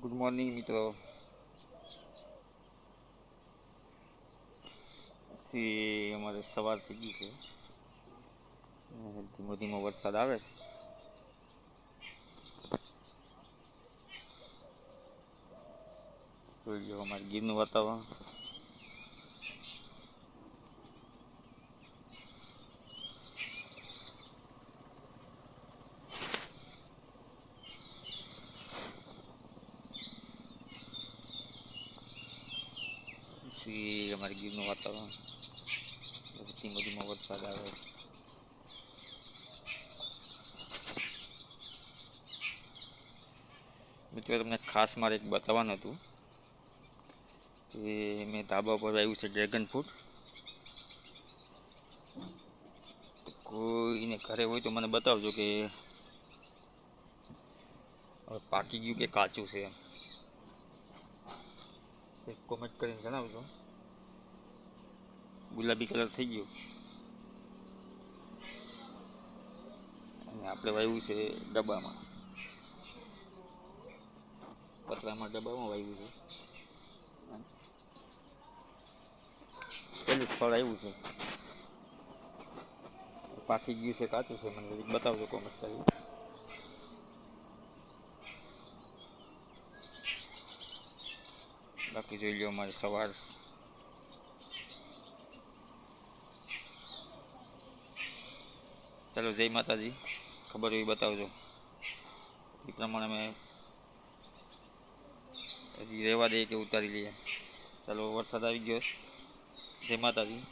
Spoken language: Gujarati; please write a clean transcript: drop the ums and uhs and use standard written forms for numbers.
ગુડ મોર્નિંગ મિત્રો. અમારે સવાર થઈ ગઈ છે, ધીમો ધીમો વરસાદ આવે છે. જોઈ લો અમારે ગીરનું વાતાવરણ. અમારે ગીરનું વાતાવરણ, ધીમો ધીમો વરસાદ આવે. મિત્રો તમને ખાસ મારે એક બતાવવાનું હતું, જે મેં ધાબા પર આવ્યું છે ડ્રેગન ફ્રૂટ. કોઈને ઘરે હોય તો મને બતાવજો કે પાકી ગયું કે કાચું છે, કોમેન્ટ કરીને જણાવજો. ગુલાબી કલર થઈ ગયો અને આપણે વાવ્યું છે ડબ્બામાં, પતરામાં ડબ્બામાં વાવ્યું છે. પેલું ફળ આવ્યું છે, પાકી ગયું છે કાચું છે મને બતાવજો કોમેન્ટ કરી. બાકી જોઈ લો અમારે સવાર. ચાલો, જય માતાજી. ખબર હોય બતાવજો, એ પ્રમાણે અમે હજી રહેવા દઈએ કે ઉતારી લઈએ. ચાલો, વરસાદ આવી ગયો. જય માતાજી.